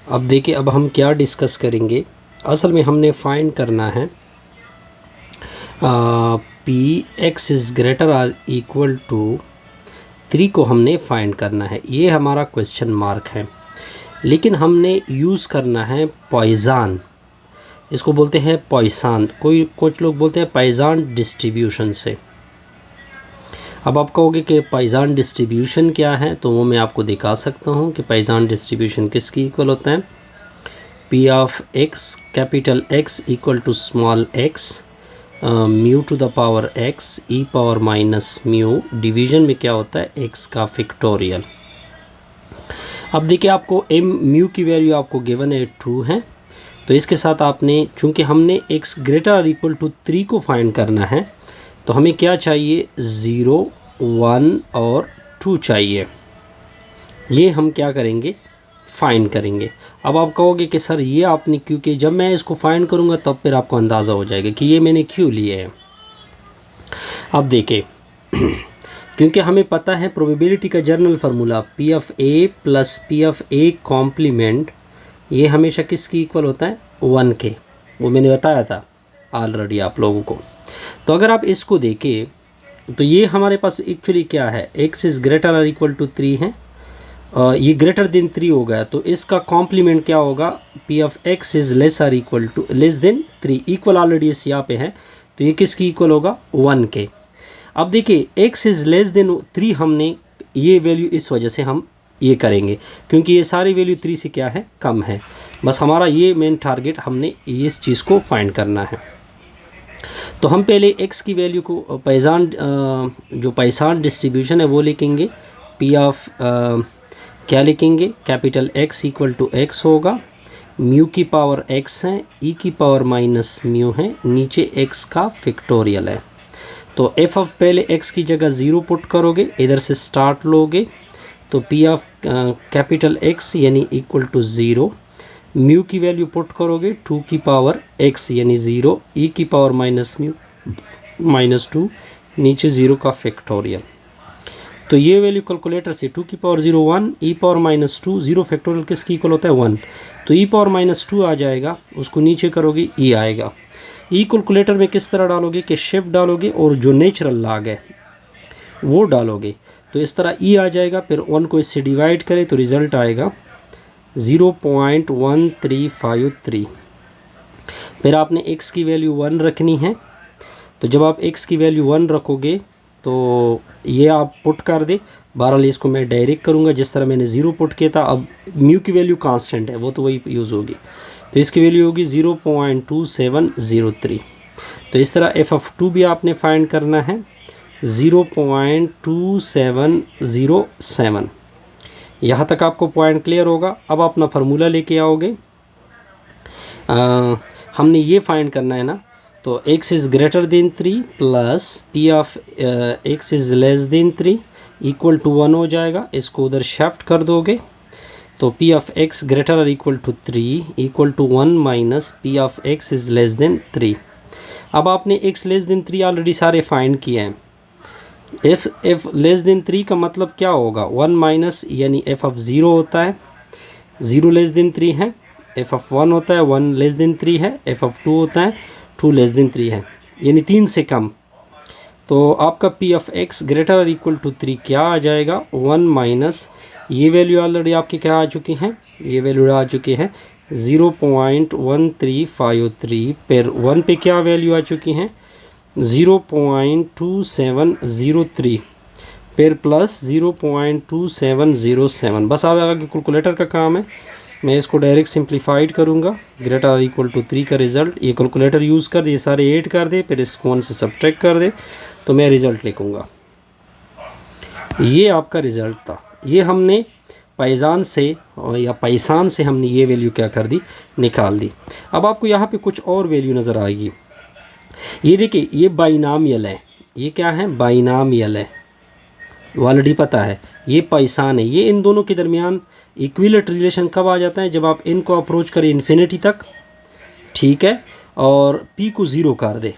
अब देखिए, अब हम क्या डिस्कस करेंगे। असल में हमने फाइंड करना है P X is greater or equal to 3 को हमने फाइंड करना है। ये हमारा क्वेश्चन मार्क है, लेकिन हमने यूज़ करना है पॉइसन। इसको बोलते हैं पॉइसन, कुछ लोग बोलते हैं पॉइसन डिस्ट्रीब्यूशन से। अब आप कहोगे कि पॉइसन डिस्ट्रीब्यूशन क्या है, तो वो मैं आपको दिखा सकता हूँ कि पॉइसन डिस्ट्रीब्यूशन किसकी इक्वल होता है। P of X capital X equal to small X mu to the power X E power minus mu, division में क्या होता है एक्स का फैक्टोरियल। अब देखिए, आपको एम म्यू की वैल्यू आपको गिवन है 2 है, तो इसके साथ आपने, चूंकि हमने एक्स ग्रेटर और इक्वल टू 3 को फाइंड करना है, तो हमें क्या चाहिए 0, 1 और 2 चाहिए। ये हम क्या करेंगे, फाइंड करेंगे। अब आप कहोगे कि सर ये आपने, क्योंकि जब मैं इसको फाइंड करूँगा तब फिर आपको अंदाज़ा हो जाएगा कि ये मैंने क्यों लिए है। अब देखिए क्योंकि हमें पता है प्रोबेबिलिटी का general formula P of A plus P of A complement, ये हमेशा किसकी इक्वल होता है 1 के। वो मैंने बताया था ऑलरेडी आप लोगों को। तो अगर आप इसको देखें तो ये हमारे पास एक्चुअली क्या है, एक्स इज़ ग्रेटर और इक्वल टू 3 है, ये ग्रेटर देन 3 हो गया, तो इसका कॉम्प्लीमेंट क्या होगा, P of x is less और equal to less than 3। Equal already इस यहाँ पे है, तो ये किसकी इक्वल होगा 1 के। अब देखिए एक्स इज़ लेस देन 3, हमने ये वैल्यू इस वजह से हम ये करेंगे क्योंकि ये सारी वैल्यू 3 से क्या है, कम है। बस हमारा ये मेन टारगेट, हमने इस चीज़ को फाइंड करना है। तो हम पहले x की वैल्यू को पॉइसन, जो पॉइसन डिस्ट्रीब्यूशन है वो लिखेंगे। पी ऑफ क्या लिखेंगे, capital X equal to X होगा, म्यू की पावर x है, e की पावर माइनस म्यू है, नीचे x का फैक्टोरियल है। तो f ऑफ पहले x की जगह 0 पुट करोगे, इधर से स्टार्ट लोगे, तो p ऑफ कैपिटल X यानी इक्वल टू 0, म्यू की वैल्यू पुट करोगे 2 की पावर x यानी 0, e की पावर माइनस म्यू माइनस 2, नीचे 0 का फैक्टोरियल। तो ये वैल्यू कैलकुलेटर से 2 की power 0 1, e power minus 2, 0 factorial किसकी इक्वल होता है 1, तो e पावर माइनस 2 आ जाएगा, उसको नीचे करोगे e आएगा। ई कैलकुलेटर में किस तरह डालोगे कि शिफ्ट डालोगे और जो नेचुरल लॉग है वो डालोगे, तो इस तरह ई आ जाएगा। फिर 1 को इससे डिवाइड करें तो रिज़ल्ट आएगा 0.1353। फिर आपने x की वैल्यू 1 रखनी है, तो जब आप x की वैल्यू 1 रखोगे तो ये आप पुट कर दे। बहरहाल इसको मैं डायरेक्ट करूँगा जिस तरह मैंने 0 पुट किया था। अब म्यू की वैल्यू कांस्टेंट है, वो तो वही यूज़ होगी, तो इसकी वैल्यू होगी 0.2703। तो इस तरह एफ ऑफ 2 भी आपने फाइंड करना है 0.2707। यहाँ तक आपको पॉइंट क्लियर होगा। अब अपना फार्मूला लेके आओगे, हमने ये फाइंड करना है ना, तो x is greater than 3 plus P of x is less than 3 equal to 1 हो जाएगा। इसको उधर शिफ्ट कर दोगे तो p ऑफ x ग्रेटर और equal to 3 equal to 1 minus P of x is less than 3। अब आपने x लेस देन 3 ऑलरेडी सारे फाइंड किए हैं। f लेस देन 3 का मतलब क्या होगा, 1 माइनस यानी f ऑफ 0 होता है, 0 लेस देन 3 है, f ऑफ 1 होता है, 1 लेस देन 3 है, f ऑफ 2 होता है, 2 लेस देन 3 है, यानी 3 से कम। तो आपका p ऑफ x ग्रेटर और इक्वल टू 3 क्या आ जाएगा, 1 माइनस ये वैल्यू ऑलरेडी आपकी क्या आ चुकी हैं, ये वैल्यू आ चुकी है 0.1353। फिर 1 पे क्या वैल्यू आ चुकी हैं 0.2703, फिर प्लस 0.2707। बस आप आगे कैलकुलेटर का काम है, मैं इसको डायरेक्ट सिंप्लीफाइड करूँगा। ग्रेटर और इक्वल टू 3 का रिज़ल्ट, ये कैलकुलेटर यूज़ कर दे, ये सारे ऐड कर दे, फिर इसको 1 से सब्ट्रैक्ट कर दे, तो मैं रिज़ल्ट लिखूँगा। ये आपका रिज़ल्ट था। ये हमने पॉइसन से या पॉइसन से हमने ये वैल्यू क्या कर दी, निकाल दी। अब आपको यहाँ पे कुछ और वैल्यू नज़र आएगी। ये देखिए, ये बाइनामियल है, ये क्या है बाइनामियल है, ऑलरेडी पता है, ये पॉइसन है। ये इन दोनों के दरमियान इक्विलेट रिलेशन कब आ जाता है, जब आप इनको अप्रोच करें इन्फिनिटी तक, ठीक है, और p को 0 कर दे,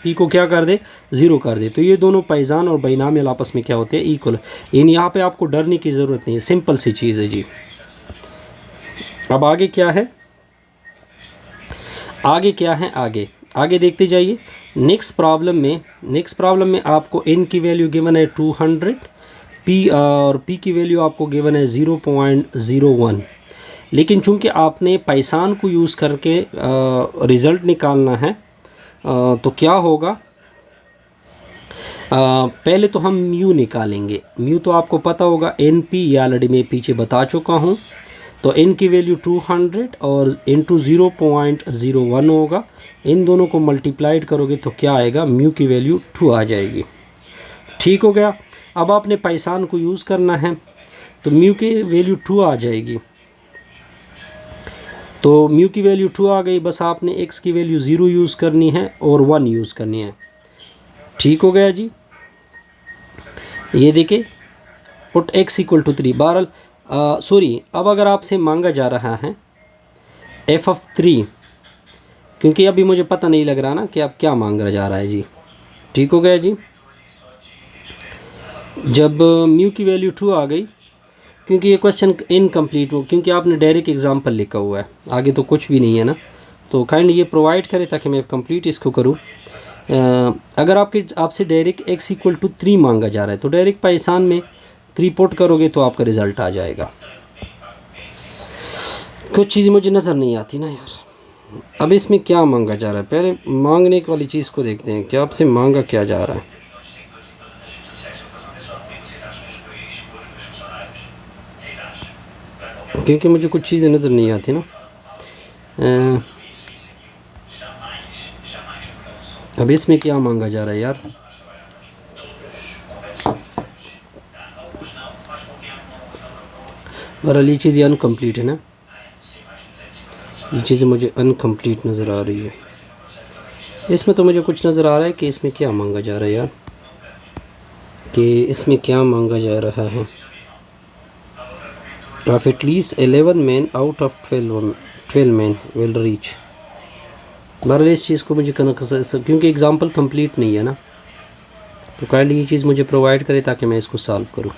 p को क्या कर दे 0 कर दे, तो ये दोनों पॉइसन और बाइनामियल आपस में क्या होते हैं, इक्वल। इन यहाँ पे आपको डरने की ज़रूरत नहीं है, सिंपल सी चीज़ है जी। अब आगे क्या है, आगे देखते जाइए। नेक्स्ट प्रॉब्लम में आपको n की वैल्यू गिवन है 200, p की वैल्यू आपको गिवन है 0.01। लेकिन चूंकि आपने पाइथन को यूज़ करके रिज़ल्ट निकालना है, तो क्या होगा, पहले तो हम म्यू निकालेंगे। म्यू तो आपको पता होगा, एन पी, या ऑलरेडी मैं पीछे बता चुका हूँ। तो n की वैल्यू 200 और इंटू 0.01 होगा। इन दोनों को मल्टीप्लाइड करोगे तो क्या आएगा, म्यू की वैल्यू 2 आ जाएगी। ठीक हो गया। अब आपने पाइथन को यूज़ करना है, तो म्यू की वैल्यू 2 आ जाएगी। तो म्यू की वैल्यू 2 आ गई, बस आपने x की वैल्यू 0 यूज़ करनी है और 1 यूज़ करनी है। ठीक हो गया जी। ये देखिए, पुट x इक्वल टू 3। बहरहाल सॉरी, अब अगर आपसे मांगा जा रहा है f(3), क्योंकि अभी मुझे पता नहीं लग रहा ना कि अब क्या मांगा जा रहा है जी। ठीक हो गया जी। जब म्यू की वैल्यू 2 आ गई, क्योंकि ये क्वेश्चन इनकम्प्लीट हो, क्योंकि आपने डायरेक्ट एग्जाम्पल लिखा हुआ है, आगे तो कुछ भी नहीं है ना, तो काइंडली ये प्रोवाइड करें ताकि मैं कंप्लीट इसको करूँ। अगर आपसे डायरेक्ट x इक्वल टू 3 मांगा जा रहा है, तो डायरेक्ट पाइथन में 3 पुट करोगे तो आपका रिज़ल्ट आ जाएगा। कुछ चीज़ें मुझे नज़र नहीं आती ना यार। अब इसमें क्या मांगा जा रहा है, पहले मांगने वाली चीज़ को देखते हैं कि आपसे मांगा क्या जा रहा है। क्योंकि मुझे कुछ चीज़ें नज़र नहीं आती ना। अब इसमें क्या मांगा जा रहा है यार, बहरहाल ये चीज़ें अनकम्प्लीट है ना, ये चीज़ें मुझे अनकम्प्लीट नज़र आ रही है। इसमें तो मुझे कुछ नज़र आ रहा है कि इसमें क्या मांगा जा रहा है यार, कि इसमें क्या मांगा जा रहा है। Of at least 11 men out of 12 men will reach. बहरहाल इस चीज़ को मुझे क्योंकि एग्ज़ाम्पल कंप्लीट नहीं है ना, तो काइंडली ये चीज़ मुझे प्रोवाइड करे ताकि मैं इसको सॉल्व करूँ।